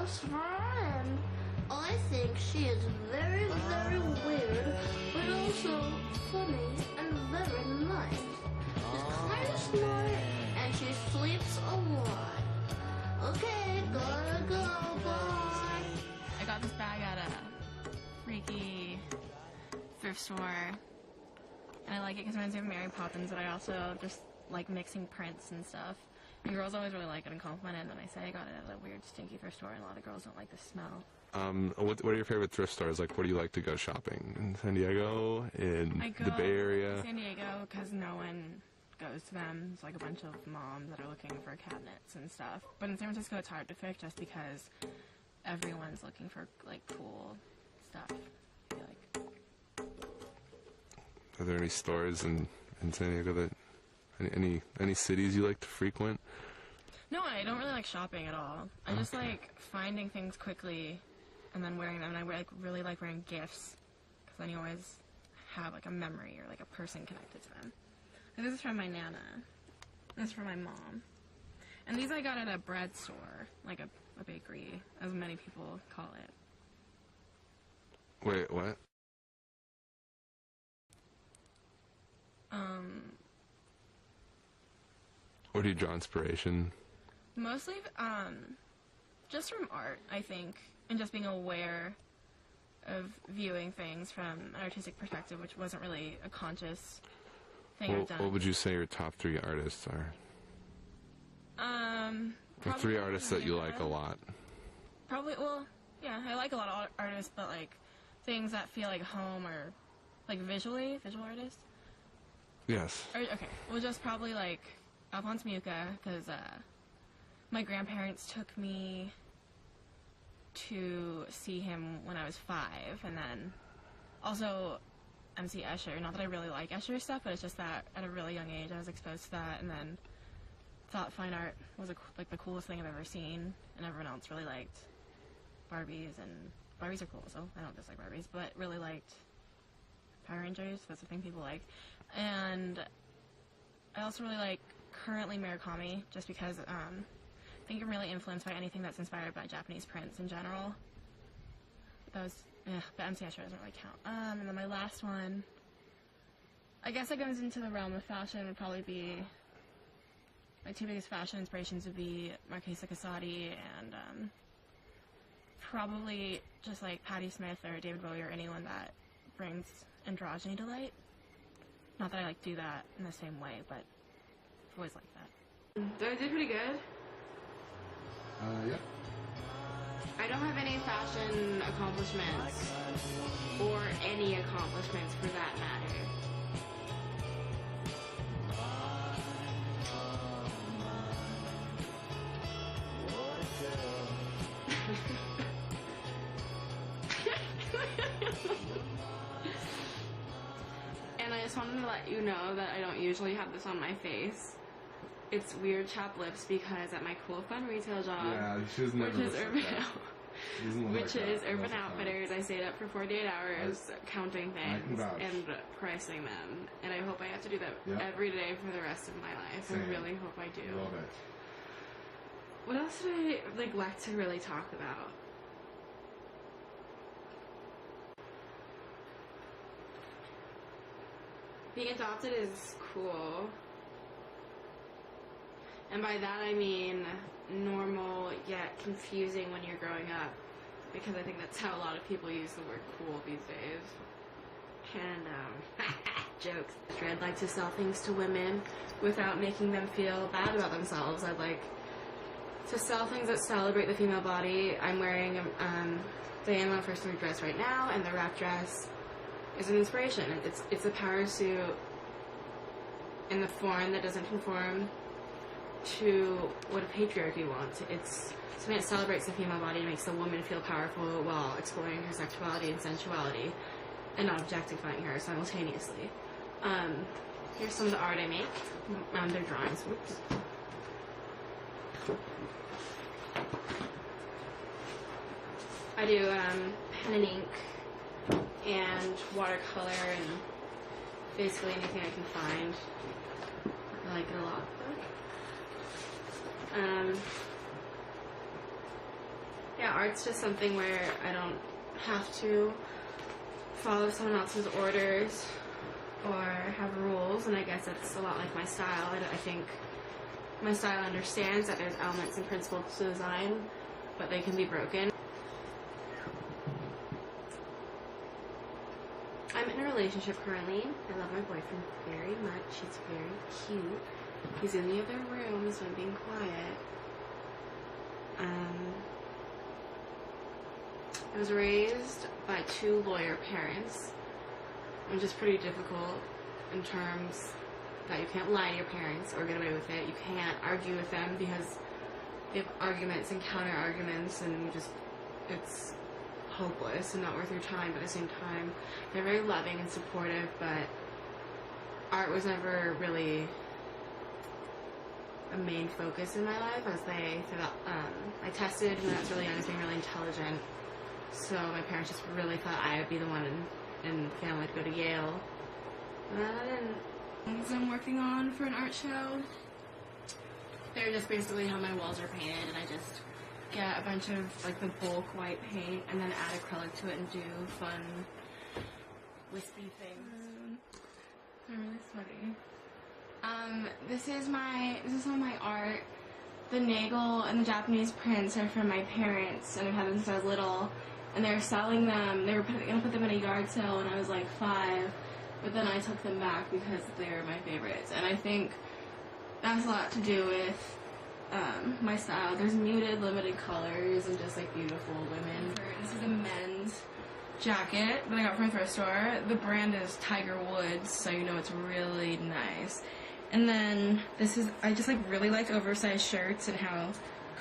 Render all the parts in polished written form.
best friend. I think she is very, very weird, but also funny and very nice. She's kind of smart, and she sleeps a lot. Okay, gotta go, bye. I got this bag at a freaky thrift store, and I like it because it reminds me of Mary Poppins, but I also just like mixing prints and stuff. And girls always really like it and compliment it, and then I say I got it at a weird stinky thrift store, and a lot of girls don't like the smell. What are your favorite thrift stores? Like, where do you like to go shopping? In San Diego? In the Bay Area? San Diego, because no one goes to them. It's like a bunch of moms that are looking for cabinets and stuff. But in San Francisco, it's hard to pick just because everyone's looking for, like, cool stuff, I feel like. Are there any stores in San Diego that... Any cities you like to frequent? No, I don't really like shopping at all. I just like finding things quickly and then wearing them. And I really like wearing gifts because then you always have like a memory or like a person connected to them. And this is from my Nana. This is from my mom. And these I got at a bread store, like a bakery, as many people call it. Wait, what? Where do you draw inspiration? Mostly, just from art, I think, and just being aware of viewing things from an artistic perspective, which wasn't really a conscious thing I've done. What would you say your top 3 artists are? The 3 artists that you like a lot. Probably, well, yeah, I like a lot of artists, but like things that feel like home or like visual artists. Yes. Okay, well, just probably like Alphonse Mucha, because my grandparents took me to see him when I was 5, and then also MC Escher. Not that I really like Escher stuff, but it's just that at a really young age I was exposed to that, and then thought fine art was like the coolest thing I've ever seen, and everyone else really liked Barbies, and Barbies are cool, so I don't dislike Barbies, but really liked Power Rangers. That's the thing people like, and I also really like currently Murakami, just because I think I'm really influenced by anything that's inspired by Japanese prints in general. That was, but MC Escher doesn't really count. And then my last one, I guess that goes into the realm of fashion, would probably be, my 2 biggest fashion inspirations would be Marchesa Casati and probably just like Patti Smith or David Bowie or anyone that brings androgyny to light. Not that I like do that in the same way, but I've always liked that. I did pretty good. Yeah. I don't have any fashion accomplishments, or any accomplishments for that matter. And I just wanted to let you know that I don't usually have this on my face. It's weird chapped lips because at my cool fun retail job, which is Urban Outfitters, I stayed up for 48 hours counting things and pricing them, and I hope I have to do that every day for the rest of my life. Same. I really hope I do. Love it. What else did I neglect to really talk about? Being adopted is cool. And by that I mean normal yet confusing when you're growing up, because I think that's how a lot of people use the word cool these days. And, jokes. I'd like to sell things to women without making them feel bad about themselves. I'd like to sell things that celebrate the female body. I'm wearing Diana First Third dress right now, and the wrap dress is an inspiration. It's a power suit in the form that doesn't conform to what a patriarchy wants. It's something that celebrates the female body and makes the woman feel powerful while exploring her sexuality and sensuality and not objectifying her simultaneously. Here's some of the art I make. They're drawings. Whoops. I do pen and ink and watercolor and basically anything I can find. I like it a lot. Yeah, art's just something where I don't have to follow someone else's orders or have rules, and I guess it's a lot like my style. I think my style understands that there's elements and principles to design, but they can be broken. I'm in a relationship currently. I love my boyfriend very much. He's very cute. He's in the other room, so I'm being quiet. I was raised by 2 lawyer parents, which is pretty difficult in terms that you can't lie to your parents or get away with it. You can't argue with them because they have arguments and counter arguments, and it's hopeless and not worth your time. But at the same time, they're very loving and supportive, but art was never really a main focus in my life. I tested when I was really young as being really intelligent, so my parents just really thought I would be the one in the family to go to Yale. And I didn't. Things I'm working on for an art show. They're just basically how my walls are painted, and I just get a bunch of like the bulk white paint and then add acrylic to it and do fun wispy things. They're really sweaty. This is all my art. The Nagel and the Japanese prints are from my parents, and I've had them since I was little, and they're selling them. They were gonna put them in a yard sale when I was like 5, but then I took them back because they were my favorites, and I think that's a lot to do with my style. There's muted, limited colors, and just like beautiful women. This is a men's jacket that I got from my thrift store. The brand is Tiger Woods, so you know it's really nice. And then I just like really like oversized shirts and how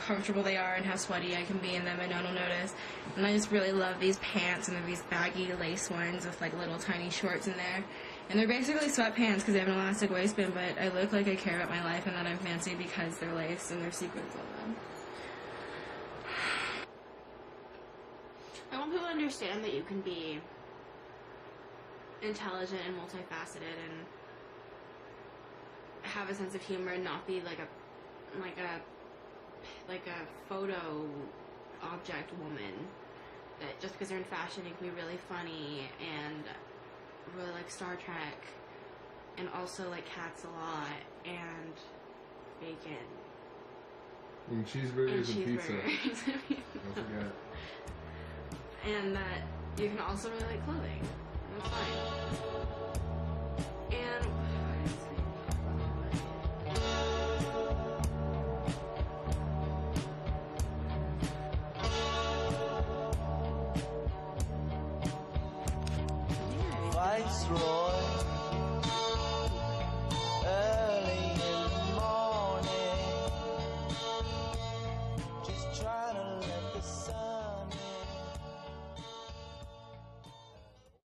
comfortable they are and how sweaty I can be in them and no one will notice. And I just really love these pants, and they're these baggy lace ones with like little tiny shorts in there. And they're basically sweatpants because they have an elastic waistband, but I look like I care about my life and that I'm fancy because they're lace and there's sequins on them. I want people to understand that you can be intelligent and multifaceted and have a sense of humor and not be like a photo object woman. That just because they're in fashion, you can be really funny and really like Star Trek, and also like cats a lot, and bacon. And cheeseburgers and pizza. Don't forget. And that you can also really like clothing. That's fine. And Viceroy.